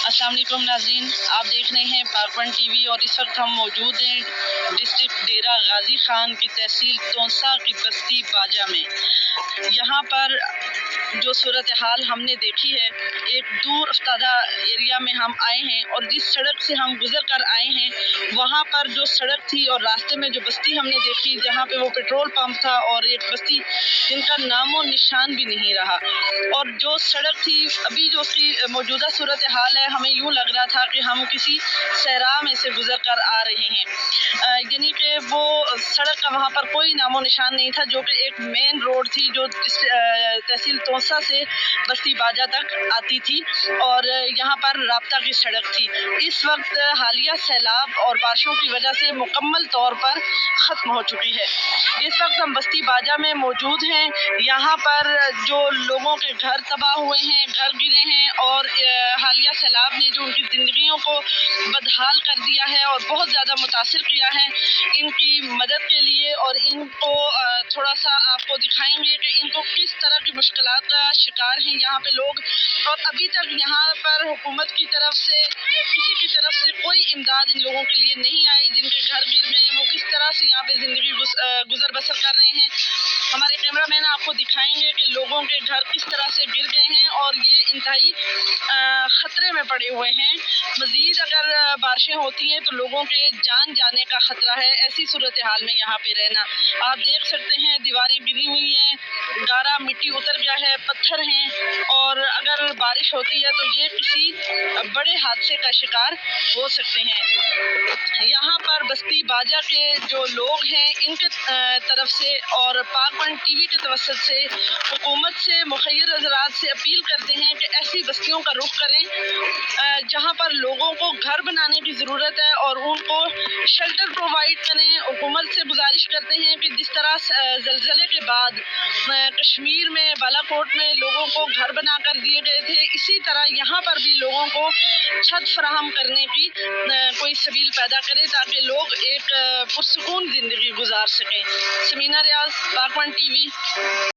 السلام علیکم ناظرین، آپ دیکھ رہے ہیں پاکپن ٹی وی اور اس وقت ہم موجود ہیں ڈسٹرکٹ ڈیرہ غازی خان کی تحصیل تونسا کی بستی باجا میں۔ یہاں پر جو صورتحال ہم نے دیکھی ہے، ایک دور افتادہ ایریا میں ہم آئے ہیں اور جس سڑک سے ہم گزر کر آئے ہیں وہاں پر جو سڑک تھی اور راستے میں جو بستی ہم نے دیکھی جہاں پہ وہ پیٹرول پمپ تھا اور ایک بستی جن کا نام و نشان بھی نہیں رہا، اور جو سڑک تھی ابھی جو اس کی موجودہ صورتحال ہے ہمیں یوں لگ رہا تھا کہ ہم کسی صحرا میں سے گزر کر آ رہے ہیں، یعنی کہ وہ سڑک کا وہاں پر کوئی نام و نشان نہیں تھا جو کہ ایک مین روڈ تھی جو تحصیل تونسا سے بستی باجا تک آتی تھی اور یہاں پر رابطہ کی سڑک تھی۔ اس وقت حالیہ سیلاب اور بارشوں کی وجہ سے مکمل طور پر ختم ہو چکی ہے۔ اس وقت ہم بستی باجا میں موجود ہیں، یہاں پر جو لوگوں کے گھر تباہ ہوئے ہیں، گھر گرے ہیں اور حالیہ سیلاب نے جو ان کی زندگیوں کو بدحال کر دیا ہے اور بہت زیادہ متاثر کیا ہے، ان کی مدد کے لیے اور ان کو تھوڑا سا آپ کو دکھائیں گے کہ ان کو کس طرح کی مشکلات کا شکار ہیں یہاں پہ لوگ، اور ابھی تک یہاں پر حکومت کی طرف سے کسی کی طرف سے کوئی امداد ان لوگوں کے لیے نہیں آئی، جن کے گھر گر گئے ہیں وہ کس طرح سے یہاں پہ زندگی گزر بسر کر رہے ہیں۔ ہمارے کیمرہ مین آپ کو دکھائیں گے کہ لوگوں کے گھر کس طرح سے گر گئے ہیں اور یہ انتہائی خطرے میں پڑے ہوئے ہیں۔ مزید اگر بارشیں ہوتی ہیں تو لوگوں کے جان جانے کا خطرہ ہے ایسی صورتحال میں یہاں پہ رہنا۔ آپ دیکھ سکتے ہیں دیواریں گری ہوئی ہیں، گارا مٹی اتر گیا ہے، پتھر ہیں، اور اگر بارش ہوتی ہے تو یہ کسی بڑے حادثے کا شکار ہو سکتے ہیں۔ یہاں پر بستی باجا کے جو لوگ ہیں ان کے طرف سے اور پاکپن ٹی وی کے توسط سے حکومت سے مخیر حضرات سے اپیل کرتے ہیں کہ ایسی بستیوں کا رخ کریں جہاں پر لوگوں کو گھر بنانے کی ضرورت ہے اور ان کو شیلٹر پرووائڈ کریں۔ حکومت سے گزارش کرتے ہیں کہ جس طرح زلزلے کے بعد کشمیر میں بالا کوٹ میں لوگوں کو گھر بنا کر دیے گئے تھے، اسی طرح یہاں پر بھی لوگوں کو چھت فراہم کرنے کی کوئی سبیل پیدا کرے تاکہ لوگ ایک پرسکون زندگی گزار سکیں۔ سمینہ ریاض، پاکپن ٹی وی۔